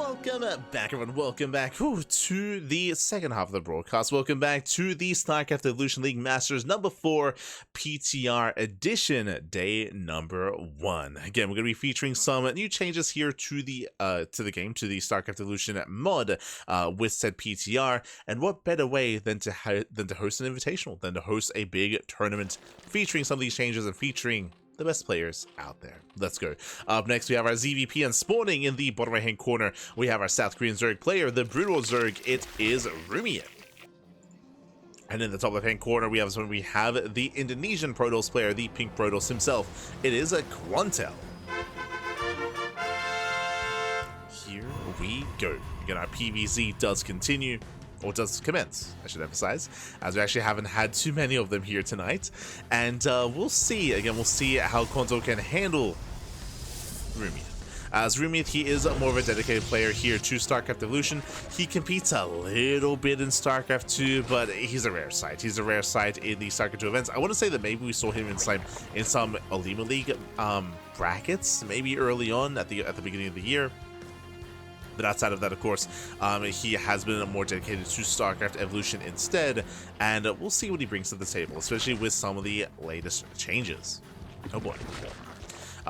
Welcome back, everyone. Welcome back to the second half of the broadcast. Welcome back to the StarCraft Evolution League Masters number 4 PTR edition, day number 1. Again, we're going to be featuring some new changes here to the game, to the StarCraft Evolution mod with said PTR. And what better way than to host an invitational, than to host a big tournament featuring some of these changes and featuring the best players out there. Let's go. Up next, we have our ZvP, and spawning in the bottom right-hand corner, we have our South Korean Zerg player, the Brutal Zerg. It is Rumeith. And in the top left-hand corner, we have the Indonesian Protoss player, the Pink Protoss himself. It is a Quantel. Here we go. Again, our PvZ does continue. Or does commence, I should emphasize, as we actually haven't had too many of them here tonight. And we'll see, again, we'll see how Quantel can handle Rumeith. As Rumeith, he is more of a dedicated player here to StarCraft Evolution. He competes a little bit in StarCraft 2, but he's a rare sight. He's a rare sight in the StarCraft 2 events. I want to say that maybe we saw him in some Elima League brackets, maybe early on at the beginning of the year. But outside of that, of course, he has been more dedicated to StarCraft Evolution instead, and we'll see what he brings to the table, especially with some of the latest changes. Oh boy.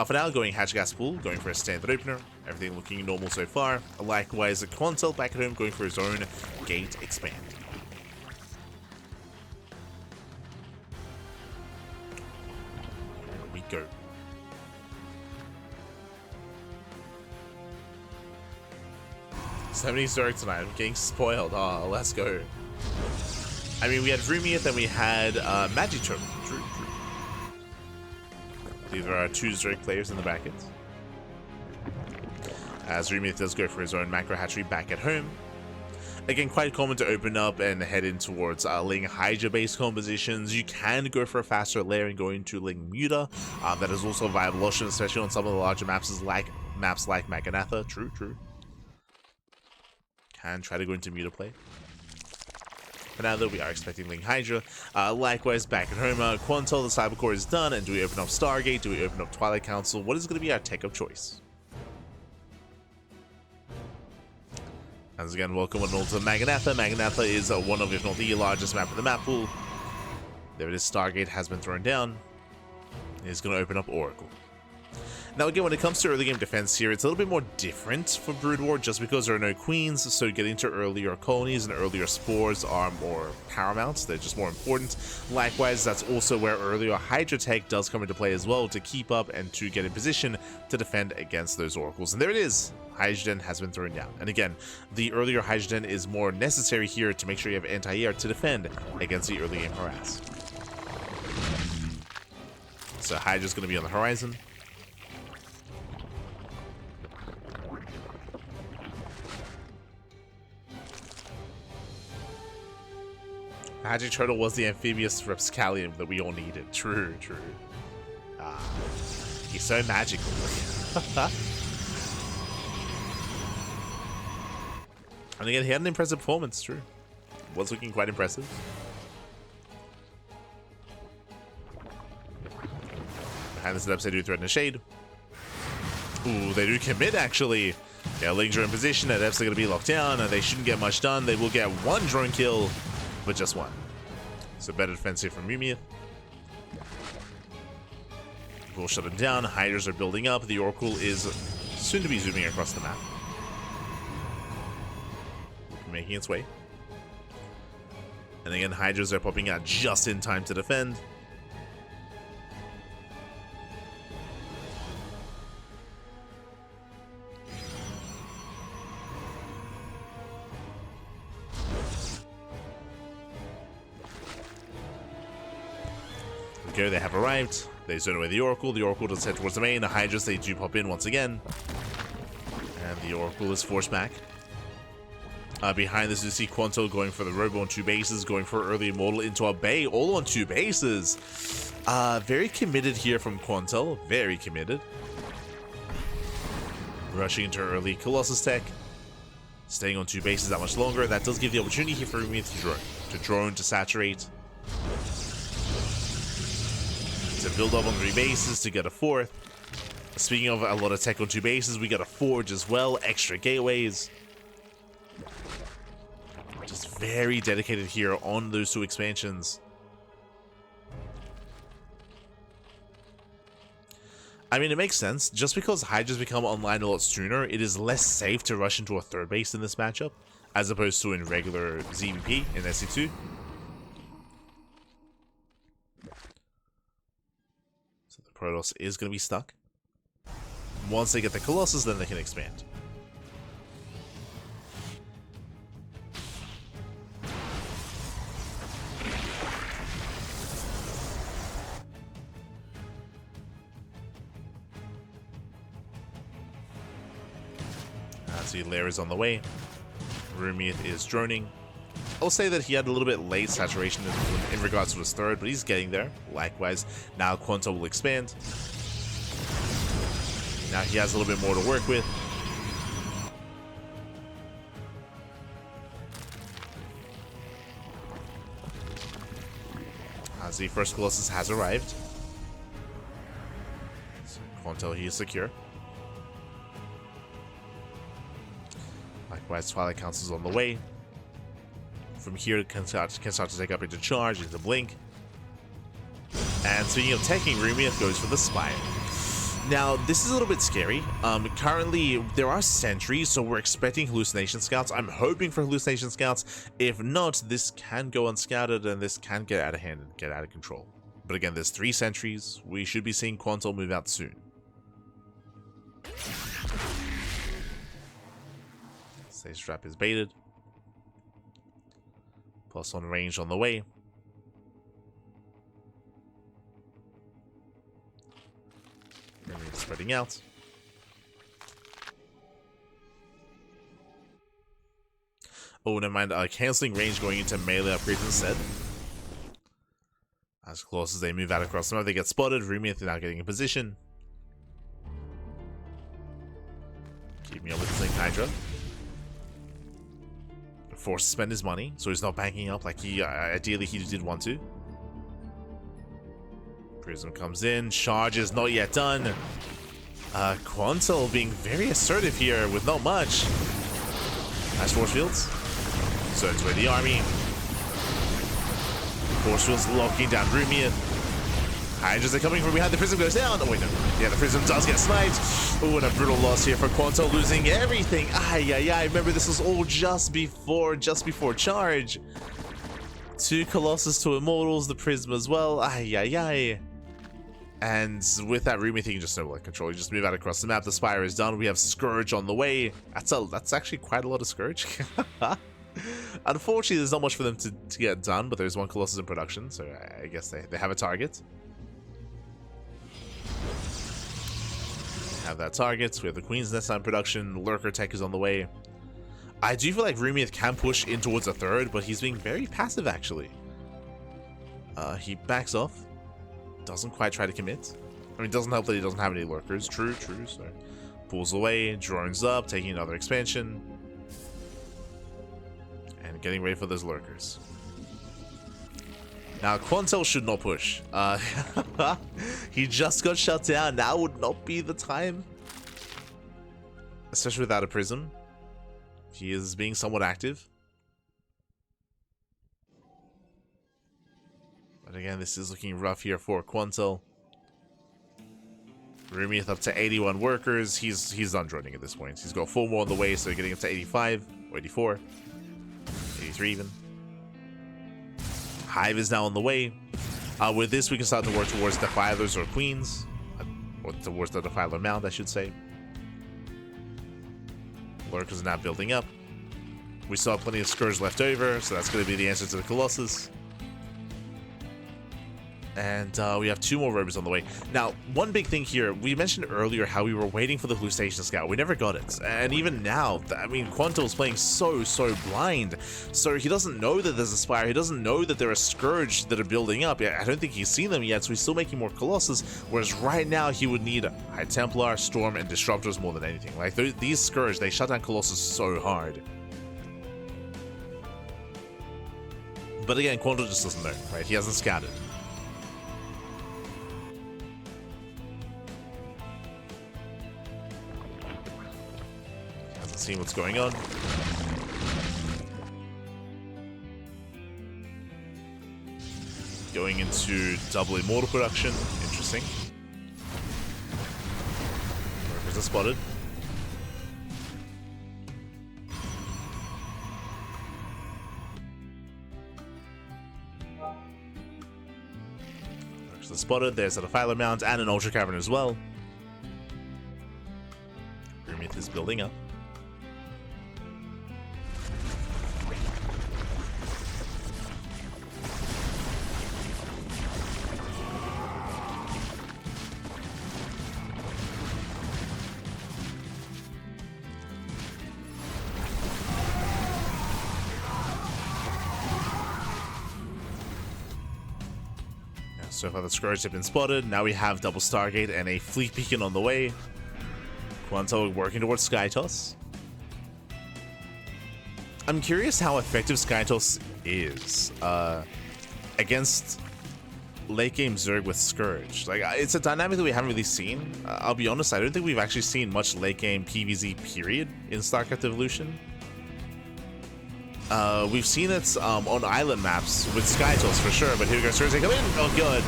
For now, going Hatch Gas Pool, going for a standard opener, everything looking normal so far. Likewise, Quantel back at home, going for his own Gate Expand. Here we go. Somebody's dark tonight. I'm getting spoiled. Oh, let's go. I mean, we had Rumeith and we had Magiturtle. True. These are our two Zerg players in the brackets. As Rumeith does go for his own macro hatchery back at home. Again, quite common to open up and head in towards Ling Hydra-based compositions. You can go for a faster layer and go into Ling Muta. That is also a viable option, especially on some of the larger maps like Maganatha. True. Can try to go into Muta play. For now, though, we are expecting Ling Hydra. Likewise, back at home, Quantel, the Cybercore is done. And do we open up Stargate? Do we open up Twilight Council? What is going to be our tech of choice? Once again, welcome on all to Maganatha. Maganatha is one of, if not the largest map in the map pool. There it is. Stargate has been thrown down. It's going to open up Oracle. Now again, when it comes to early game defense here, it's a little bit more different for Brood War just because there are no queens, so getting to earlier colonies and earlier spores are more paramount. They're just more important. Likewise, that's also where earlier Hydra tech does come into play as well to keep up and to get in position to defend against those oracles. And there it is. Hydrogen has been thrown down. And again, the earlier Hydrogen is more necessary here to make sure you have anti-air to defend against the early game harass. So Hydra's going to be on the horizon. Magiturtle was the amphibious Rapscallion that we all needed. True. He's so magical. And again, he had an impressive performance, true. Was looking quite impressive. Behind this episode, do threaten a shade. Ooh, they do commit, actually. Yeah, Lings are in position. That Ep's going to be locked down. They shouldn't get much done. They will get one drone kill, but just one. So better defense here from Rumeith. We'll shut him down. Hydras are building up. The Oracle is soon to be zooming across the map. Making its way. And again, Hydras are popping out just in time to defend. They have arrived. They zone away the Oracle. The Oracle does head towards the main. The Hydras, they do pop in once again. And the Oracle is forced back. Behind this, you see Quantel going for the Robo on 2 bases, going for early Immortal into a Bay, all on 2 bases. Very committed here from Quantel. Very committed. Rushing into early Colossus tech. Staying on 2 bases that much longer. That does give the opportunity here for Rumeith to drone, to saturate. To build up on 3 bases, to get a 4th. Speaking of a lot of tech on 2 bases, we got a forge as well, extra gateways. Just very dedicated here on those 2 expansions. I mean, it makes sense. Just because Hydras become online a lot sooner, it is less safe to rush into a 3rd base in this matchup, as opposed to in regular ZvP in SE2. So the Protoss is going to be stuck. Once they get the Colossus, then they can expand. See, Lair is on the way. Rumeith is droning. I'll say that he had a little bit late saturation in regards to his 3rd, but he's getting there. Likewise, now Quantel will expand. Now he has a little bit more to work with. As the first Colossus has arrived. So Quantel, he is secure. Likewise, Twilight Council is on the way. From here, can start to take up into charge, into blink. And speaking of teching, Rumeith goes for the Spire. Now, this is a little bit scary. Currently, there are sentries, so we're expecting hallucination scouts. I'm hoping for hallucination scouts. If not, this can go unscouted, and this can get out of hand and get out of control. But again, there's 3 sentries. We should be seeing Quantel move out soon. Stage trap is baited. Plus on range on the way. Spreading out. Oh, never mind. Canceling range, going into melee upgrades instead. As close as they move out across the map, they get spotted. Rumeith now getting in position. Keeping up with the Link Hydra. Forced to spend his money, so he's not banking up like he ideally he did want to. Prism comes in, charge is not yet done. Quantel being very assertive here with not much. Nice force fields. So it's with the army. Force fields locking down Rumeith. Hydras are coming from behind. The Prism goes down. Oh wait, no. Yeah, the Prism does get sniped. Oh, and a brutal loss here for Quantel, losing everything. Ay. Remember, this was all just before charge. 2 Colossus, 2 Immortals, the Prism as well. Ay. And with that Rumeith, he can just snowball control. You just move out across the map. The Spire is done. We have Scourge on the way. That's actually quite a lot of Scourge. Unfortunately, there's not much for them to get done, but there's 1 Colossus in production, so I guess they have a target. Have that target. We have the Queen's Nest in production. Lurker tech is on the way. I do feel like Rumeith can push in towards a 3rd, but he's being very passive actually. He backs off. Doesn't quite try to commit. I mean, it doesn't help that he doesn't have any lurkers. True. So pulls away, drones up, taking another expansion, and getting ready for those lurkers. Now, Quantel should not push. He just got shut down. Now would not be the time. Especially without a Prism. He is being somewhat active. But again, this is looking rough here for Quantel. Rumeith up to 81 workers. He's done droning at this point. He's got 4 more on the way, so getting up to 85, or 84, 83 even. Hive is now on the way. With this, we can start to work towards Defilers or Queens. Or towards the Defiler Mound, I should say. Lurkers are now building up. We still have plenty of Scourge left over, so that's going to be the answer to the Colossus. And we have 2 more rovers on the way. Now, one big thing here, we mentioned earlier how we were waiting for the hallucination scout. We never got it. And even now, I mean, Quantel's playing so blind. So he doesn't know that there's a Spire. He doesn't know that there are Scourge that are building up. I don't think he's seen them yet, so he's still making more Colossus. Whereas right now, he would need High Templar, Storm, and Disruptors more than anything. Like, these Scourge, they shut down Colossus so hard. But again, Quantel just doesn't know, right? He hasn't scouted. seeing what's going on. Going into double immortal production. Interesting. Workers are spotted. Workers are spotted. There's a Defiler Mount and an Ultra Cavern as well. Rumeith is building up. So far the Scourge have been spotted. Now we have double Stargate and a Fleet Beacon on the way. Quantel working towards Sky Toss. I'm curious how effective Sky Toss is against late game Zerg with Scourge. Like, it's a dynamic that we haven't really seen. I'll be honest, I don't think we've actually seen much late game PvZ period in StarCraft Evolution. We've seen it on island maps with Sky Toss for sure, but here we go, Surge, they come in. Oh, good.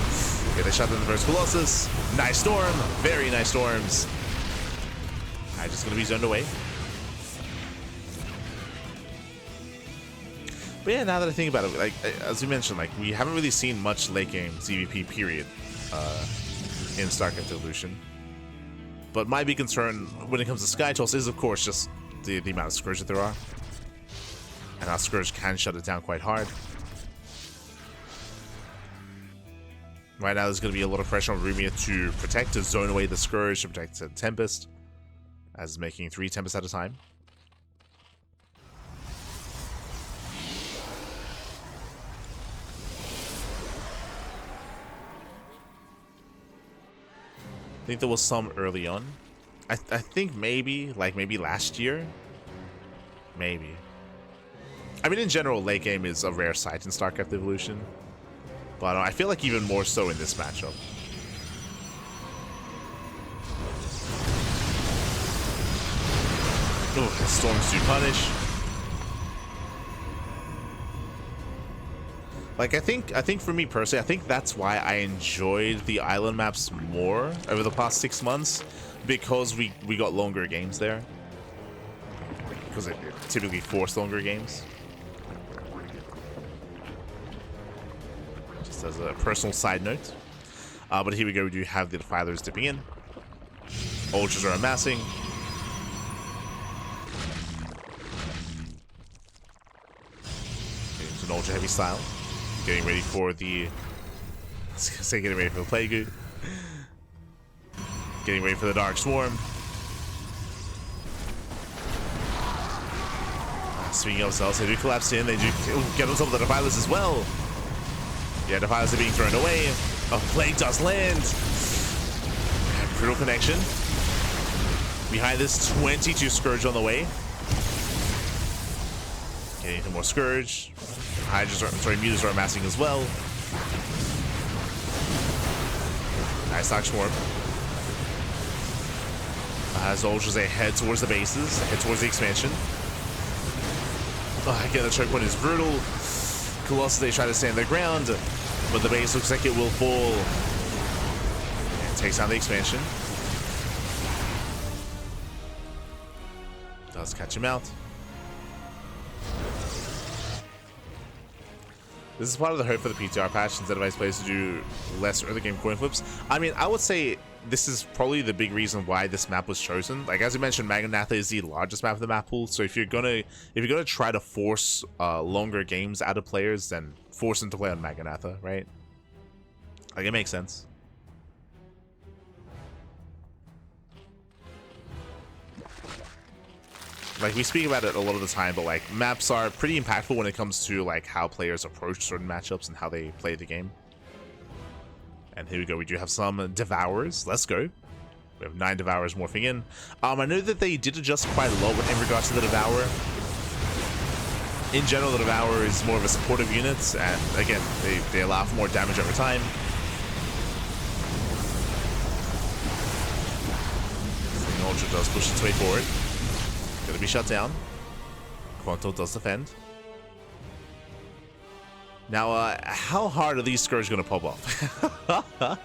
Okay, they shot down the first Colossus. Nice storm. Very nice storms. Alright, just gonna be zoned away. But yeah, now that I think about it, like, as you mentioned, like, we haven't really seen much late game ZvP period in StarCraft Evolution. But my big concern when it comes to Sky Toss is, of course, just the amount of Scourge that there are. And our Scourge can shut it down quite hard. Right now, there's going to be a lot of pressure on Rumeith to protect, to zone away the Scourge, to protect the Tempest, as making 3 Tempests at a time. I think there was some early on. I think maybe last year. Maybe. I mean, in general, late game is a rare sight in StarCraft Evolution, but I feel like even more so in this matchup. Oh, Storms do punish. Like, I think for me personally, I think that's why I enjoyed the island maps more over the past 6 months, because we got longer games there. Because it typically forced longer games. As a personal side note, but here we go. We do have the Defilers dipping in. Ultras are amassing. It's an ultra heavy style. Getting ready for the. I was gonna say getting ready for the Plague. Getting ready for the Dark Swarm. Speaking of cells, they do collapse in. They do get on top of the Defilers as well. Yeah, Defilers are being thrown away. A Plague does land. Brutal connection. Behind this, 22 Scourge on the way. Getting into more Scourge. Mutas are amassing as well. Nice Dark Swarm. As Ultras, they head towards the bases, head towards the expansion. Again, the choke point is brutal. Colossus, they try to stand their ground, but the base looks like it will fall. And takes down the expansion. Does catch him out. This is part of the hope for the PTR patch, incentivized players to do less early game coin flips. I mean, I would say this is probably the big reason why this map was chosen. Like, as you mentioned, Magnatha is the largest map of the map pool, so if you're gonna try to force longer games out of players, then force them to play on Magnatha, right? Like, it makes sense. Like, we speak about it a lot of the time, but like, maps are pretty impactful when it comes to like how players approach certain matchups and how they play the game. And here we go, we do have some Devourers. Let's go. We have 9 Devourers morphing in. I know that they did adjust quite a lot in regards to the Devourer. In general, the Devourer is more of a supportive unit, and again, they allow for more damage over time. The Ultra does push its way forward. Gonna be shut down. Quantel does defend. Now, how hard are these Scourge going to pop off?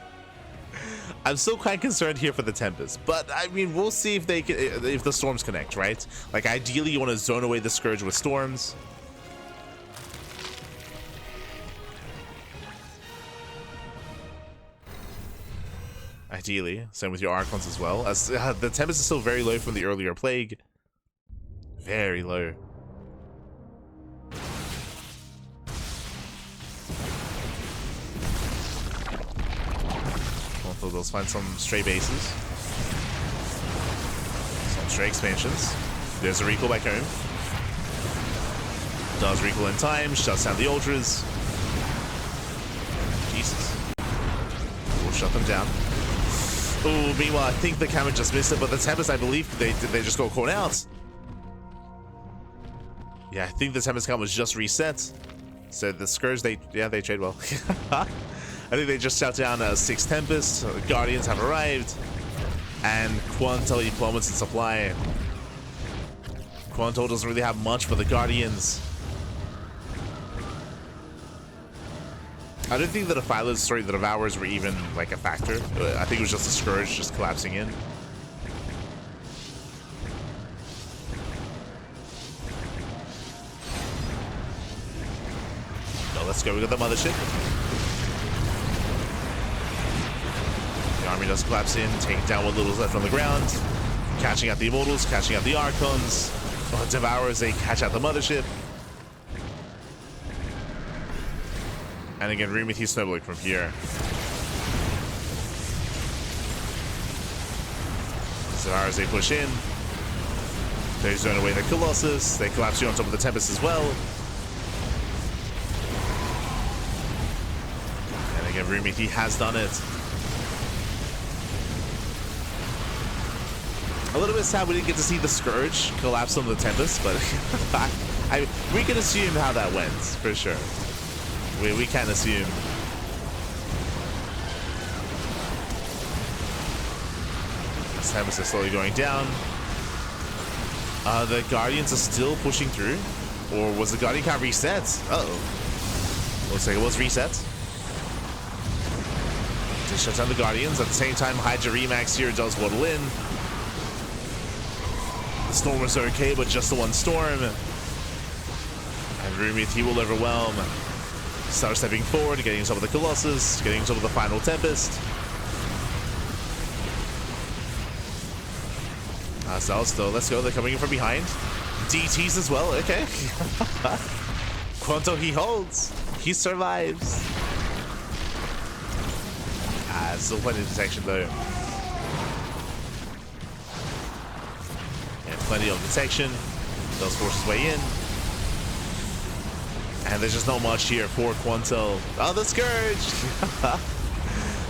I'm still quite concerned here for the Tempest, but I mean, we'll see if if the Storms connect, right? Like, ideally, you want to zone away the Scourge with Storms. Ideally, same with your Archons as well. As the Tempest is still very low from the earlier Plague. Very low. Quantel does find some stray bases. Some stray expansions. There's a recall back home. Does recall in time, shuts down the Ultras. Jesus. We'll shut them down. Oh, meanwhile, I think the camera just missed it, but the Tempest, I believe, they just got caught out. Yeah, I think the Tempest count was just reset. So the Scourge, they trade well. I think they just shut down 6 Tempests. Guardians have arrived. And Quantel plummets in supply. Quantel doesn't really have much for the Guardians. I don't think that the Devourers were even like a factor. I think it was just the Scourge just collapsing in. So let's go. We got the Mothership. The army does collapse in, taking down what little's left on the ground, catching out the Immortals, catching out the Archons. Devourers, they catch out the Mothership. And again, Rumeith, he's snowballing from here. Devourers, they push in. They zone away the Colossus. They collapse you on top of the Tempest as well. And again, Rumeith, he has done it. A little bit sad we didn't get to see the Scourge collapse on the Tempest, but we can assume how that went, for sure. We can assume. This Tempest is slowly going down. The Guardians are still pushing through. Or was the Guardian count reset? Uh-oh. Looks like it was reset. Just shuts down the Guardians. At the same time, Hydra Remax here does waddle in. The Stormers are okay, but just the one Storm. And Rumeith, he will overwhelm. Start stepping forward, getting on top of the Colossus, getting on top of the final Tempest. SEL still, let's go, they're coming in from behind. DTs as well, okay. Quantel, he holds. He survives. Still plenty of detection though. Yeah, plenty of detection. Does force his way in. And there's just not much here for Quantel. Oh, the Scourge!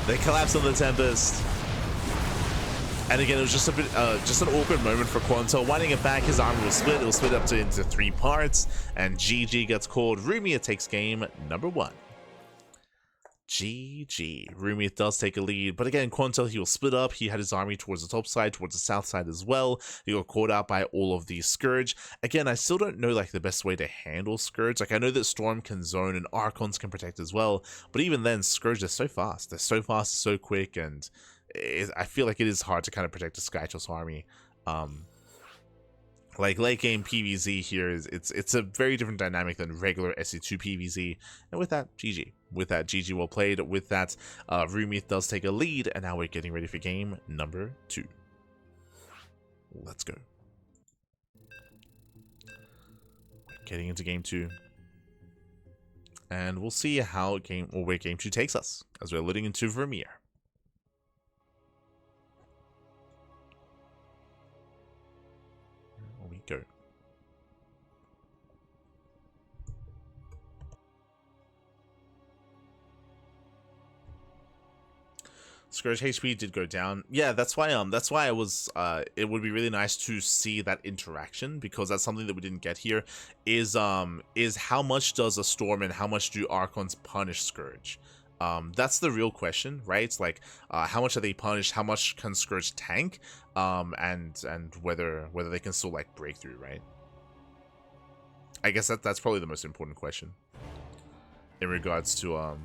They collapse on the Tempest. And again, it was just a bit, just an awkward moment for Quantel. Winding it back, his armor will split. It will split up into 3 parts. And GG gets called. Rumeith takes game number 1. GG. Rumeith does take a lead, but again, Quantel, he will split up. He had his army towards the top side, towards the south side as well. He got caught out by all of these Scourge. Again, I still don't know like the best way to handle Scourge. Like, I know that Storm can zone and Archons can protect as well, but even then, Scourge is so fast. They're so fast, so quick, and I feel like it is hard to kind of protect a Skytoss army. Like late game PvZ here it's a very different dynamic than regular SE2 PvZ, and with that, GG. With that, GG well played. With that, Rumeith does take a lead, and now we're getting ready for game number 2. Let's go. Getting into game 2, and we'll see how where game 2 takes us as we're leading into Vermeer. Here we go. Scourge HP did go down. Yeah, that's why I was it would be really nice to see that interaction, because that's something that we didn't get here, is how much does a Storm and how much do Archons punish Scourge? That's the real question, right? It's like, how much are they punished? How much can Scourge tank? And whether they can still like break through, right? I guess that's probably the most important question in regards to our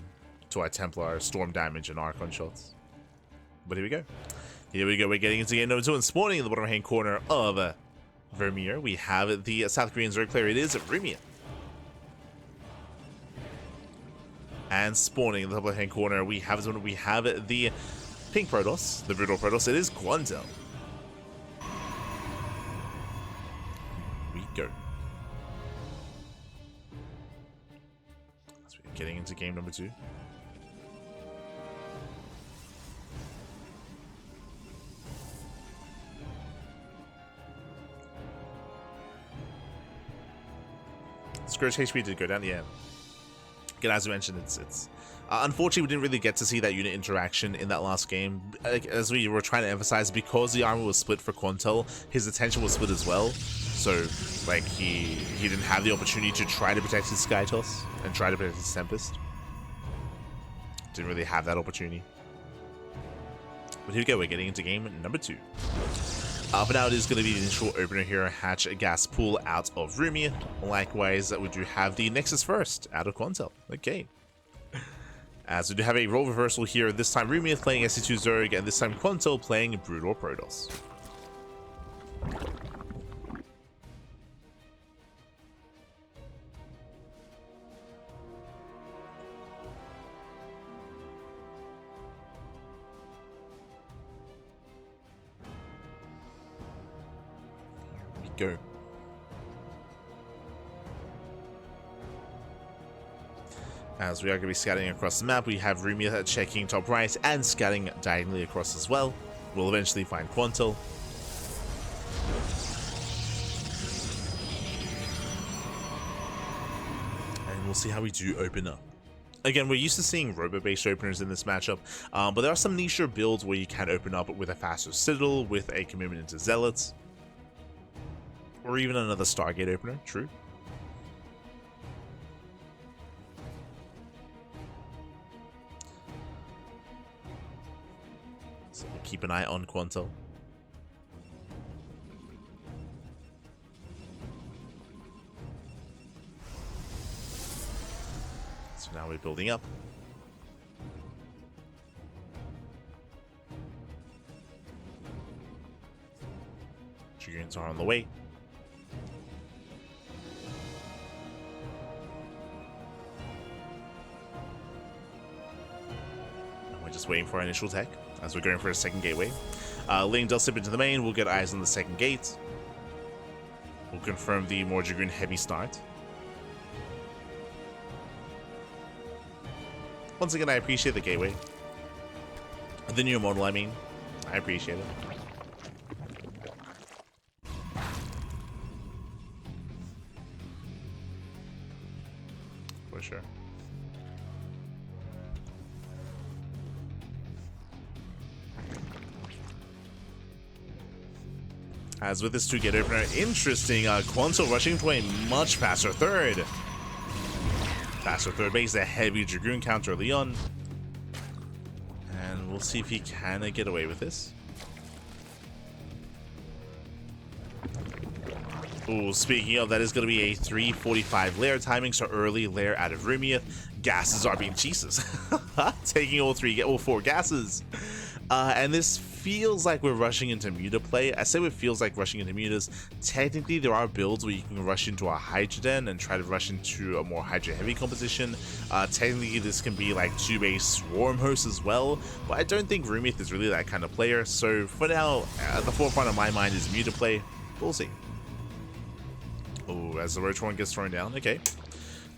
Templar Storm damage and Archon shots. But here we go. Here we go. We're getting into game number 2 and spawning in the bottom hand corner of Vermeer. We have the South Korean Zerg player. It is Rumeith. And spawning in the top hand corner, we have the pink Protoss, the brutal Protoss. It is Quantel. We go. So we're getting into game number 2. Scourge HP did go down, yeah. Again, as I mentioned, it's unfortunately we didn't really get to see that unit interaction in that last game. Like, as we were trying to emphasize, because the armor was split for Quantel, his attention was split as well. So, like, he didn't have the opportunity to try to protect his Sky Toss and try to protect his Tempest. Didn't really have that opportunity. But here we go, we're getting into game number 2. But now it is going to be the initial opener here, hatch a gas pool out of Rumeith. Likewise, we do have the Nexus first out of Quantel. Okay. As we do have a role reversal here, this time Rumeith playing SC2 Zerg, and this time Quantel playing Brutal Protoss. Go. As we are going to be scouting across the map, we have Rumeith checking top right and scouting diagonally across as well. We'll eventually find Quantel. And we'll see how we do open up. Again, we're used to seeing robo-based openers in this matchup, but there are some niche builds where you can open up with a faster Citadel, with a commitment into Zealots. Or even another Stargate opener, true. So keep an eye on Quantel. So now we're building up. Dragoons are on the way. Just waiting for our initial tech as we're going for a second gateway. Ling does slip into the main. We'll get eyes on the second gate. We'll confirm the more Dragoon heavy start. Once again, I appreciate the gateway. The new model, I mean. I appreciate it. For sure. As with this 2-gate opener, interesting, Quantel rushing to a much faster third. Faster third base, a heavy Dragoon counter early on. And we'll see if he can get away with this. Ooh, speaking of, that is going to be a 3:45 lair timing, so early lair out of Rumeith. Gases are being Jesus. Taking all 4 gases. And this feels like we're rushing into Muta play. I say it feels like rushing into Mutas. Technically, there are builds where you can rush into a Hydra Den and try to rush into a more Hydra heavy composition. Technically, this can be like 2-base Swarm Host as well, but I don't think Rumeith is really that kind of player. So for now, at the forefront of my mind is Muta play. We'll see. Oh, as the Roach Horn gets thrown down, okay.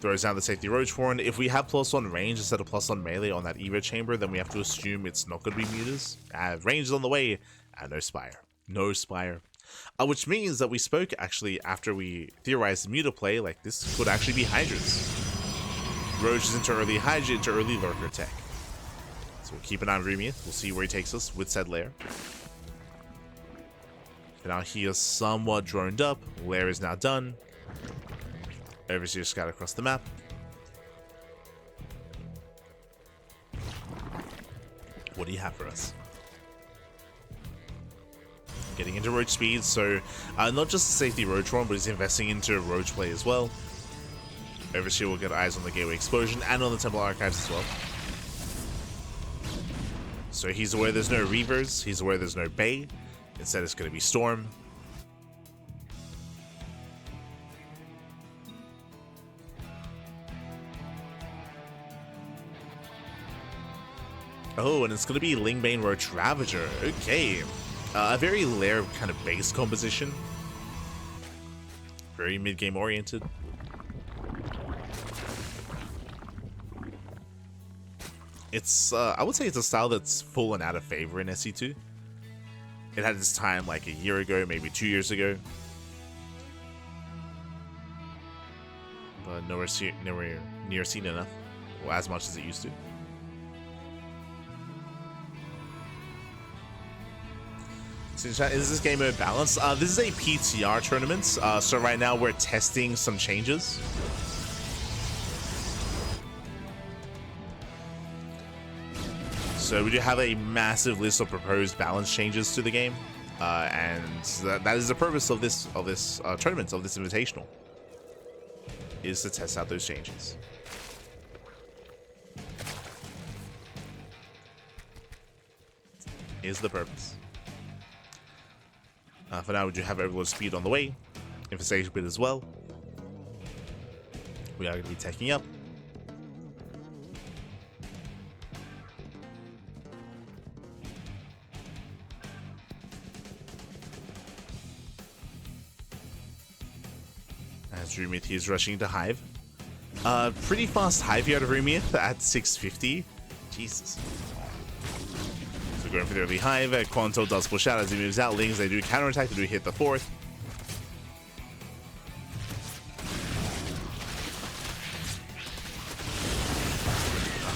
Throws down the safety Roach Horn. If we have +1 range instead of +1 melee on that Evo chamber, then we have to assume it's not going to be Mutas. Range is on the way, and no Spire. No Spire. Which means that we spoke, actually, after we theorized Muta play, like this could actually be Hydras. Roaches into early Hydra, into early Lurker tech. So we'll keep an eye on Rumeith. We'll see where he takes us with said lair. And now he is somewhat droned up. Lair is now done. Overseer scout across the map. What do you have for us? Getting into roach speed, so not just the safety Roach-Ron, but he's investing into roach play as well. Overseer will get eyes on the Gateway Explosion and on the Temple Archives as well. So he's aware there's no Reavers, he's aware there's no Bay. Instead it's going to be Storm. Oh, and it's going to be Lingbane Roach Ravager. Okay. A very lair kind of base composition. Very mid-game oriented. It's, I would say it's a style that's fallen out of favor in SE2. It had its time like a year ago, maybe 2 years ago. But nowhere near seen enough. Well, as much as it used to. Is this game mode balanced? This is a PTR tournament, so right now we're testing some changes. So we do have a massive list of proposed balance changes to the game, and that is the purpose of this tournament, of this invitational, is to test out those changes. Is the purpose. For now, we do have Overlord Speed on the way. Infestation Bit as well. We are going to be taking up. As Rumeith is rushing into Hive. Pretty fast Hive here out of Rumeith at 650. Jesus. Going for the early Hive. Quantel does push out as he moves out. Lings, they do counterattack, they do hit the fourth.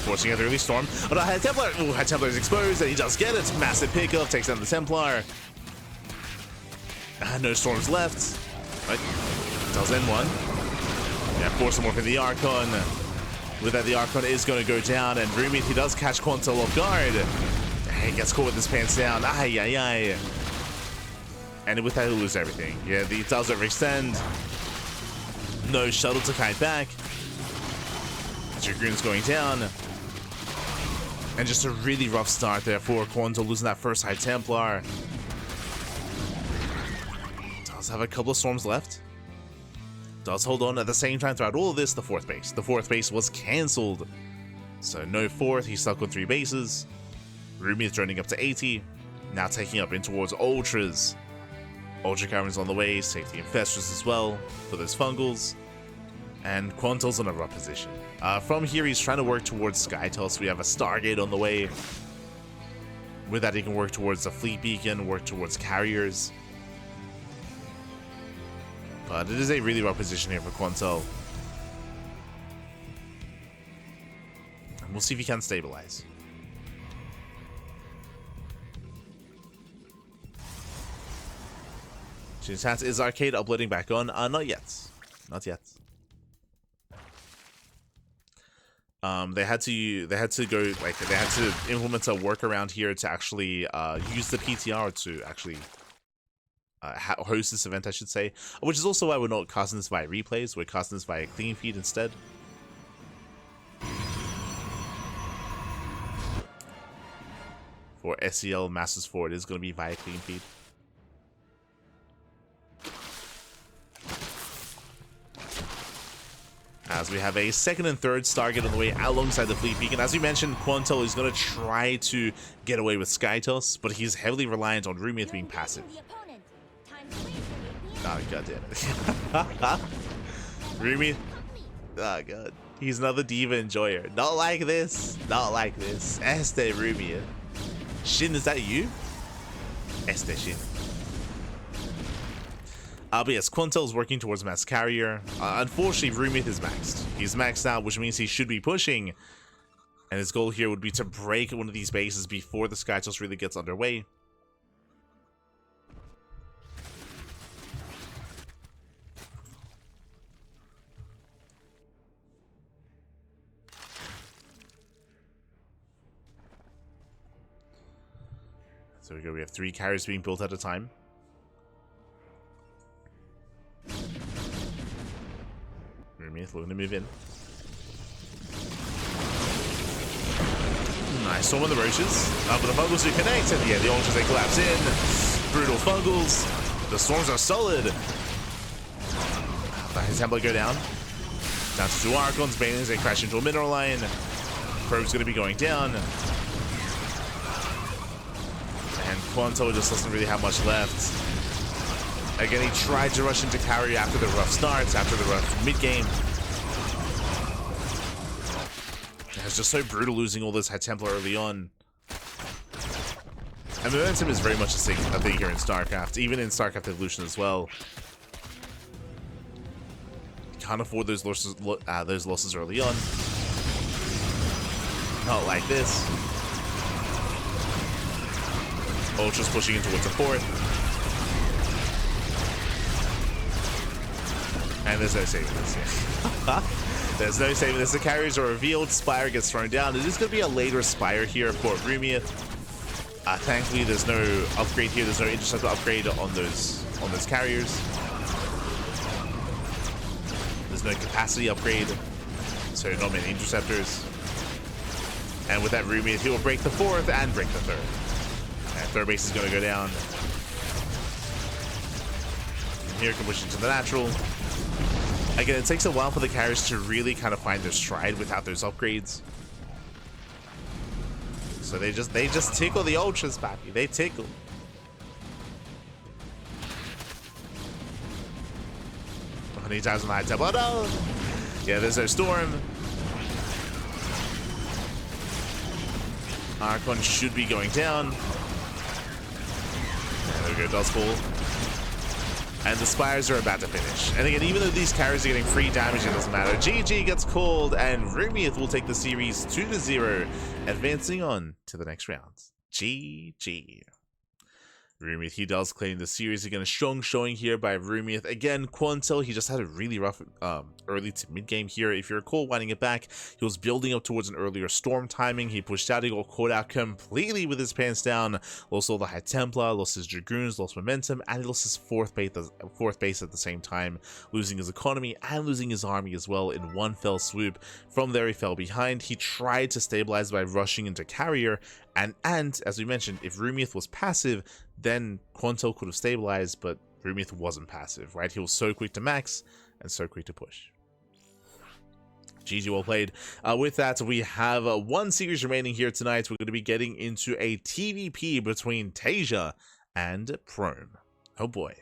Forcing out the early Storm. But High Templar, High Templar is exposed, and he does get it. Massive pickup, takes down the Templar. No Storms left. But does end one. Yeah, force more for the Archon. With that, the Archon is going to go down, and Rumeith, he does catch Quantel off guard. He gets caught with his pants down. Ay, ay, ay. And with that, he'll lose everything. Yeah, he does overextend. No shuttle to kite back. Dragoon's going down. And just a really rough start there for Quantel, losing that first High Templar. Does have a couple of Storms left. Does hold on at the same time throughout all of this, the fourth base. The fourth base was cancelled. So no fourth, he's stuck with 3 bases. Rumeith droning up to 80, now taking up in towards Ultras. Ultra Caverns on the way, safety Infestress as well for those Fungals. And Quantel's in a rough position. From here, he's trying to work towards Skytoss. We have a Stargate on the way. With that, he can work towards a Fleet Beacon, work towards Carriers. But it is a really rough position here for Quantel. And we'll see if he can stabilize. Is Arcade uploading back on? Not yet. Not yet. They had to go, like, they had to implement a workaround here to actually use the PTR to actually host this event, I should say. Which is also why we're not casting this via replays. We're casting this via clean feed instead. For SEL Masters 4, it is going to be via clean feed. As we have a second and third Stargate on the way alongside the Fleet Beacon. As we mentioned, Quantel is going to try to get away with Skytoss, but he's heavily reliant on Rumeith being passive. Oh, goddammit. Rumeith. Oh, god. He's another Diva enjoyer. Not like this. Not like this. Este Rumeith. Shin, is that you? Este Shin. But yes, Quantel's working towards Mass Carrier. Unfortunately, Rumeith is maxed. He's maxed out, which means he should be pushing. And his goal here would be to break one of these bases before the Skytoss really gets underway. So we go. We have 3 carriers being built at a time. Rumeith looking to move in. Nice storm on the roaches. But the Fungals do connect, and yeah, the ultras they collapse in. Brutal Fungals. The storms are solid. His template go down. Down to 2 Archons. Banelings, they crash into a mineral line. Probe's going to be going down. And Quantel just doesn't really have much left. Again, he tried to rush into carry after the rough starts, after the rough mid-game. It's just so brutal losing all this High Templar early on. And momentum is very much a thing here in StarCraft, even in StarCraft Evolution as well. You can't afford those losses early on. Not like this. Ultra's pushing in towards a fort. And there's no saving this here. There's no saving this. The carriers are revealed. Spire gets thrown down. It is going to be a later Spire here for Rumeith. Thankfully, there's no upgrade here. There's no interceptor upgrade on those carriers. There's no capacity upgrade, so not many interceptors. And with that Rumeith, he will break the 4th and break the 3rd. And 3rd base is going to go down. From here, can push into the natural. Again, it takes a while for the carriers to really kind of find their stride without those upgrades. So they just tickle the ultras, papi. They tickle. How many times on the High Temple? Oh no! Yeah, there's no storm. Archon should be going down. There we go, Dustfall. And the Spires are about to finish. And again, even though these carriers are getting free damage, it doesn't matter. GG gets called, and Rumeith will take the series 2-0, advancing on to the next round. GG. Rumeith, he does claim the series. Again, a strong showing here by Rumeith. Again, Quantel, he just had a really rough early to mid-game here. If you recall, winding it back, he was building up towards an earlier storm timing. He pushed out, he got caught out completely with his pants down. Lost all the High Templar, lost his Dragoons, lost momentum, and he lost his fourth base at the same time, losing his economy and losing his army as well in one fell swoop. From there, he fell behind. He tried to stabilize by rushing into carrier, and as we mentioned, if Rumeith was passive, then Quantel could have stabilized, but Rumeith wasn't passive, right? He was so quick to max and so quick to push. GG, well played. With that, we have one series remaining here tonight. We're going to be getting into a TvP between Tasia and Prome. Oh boy.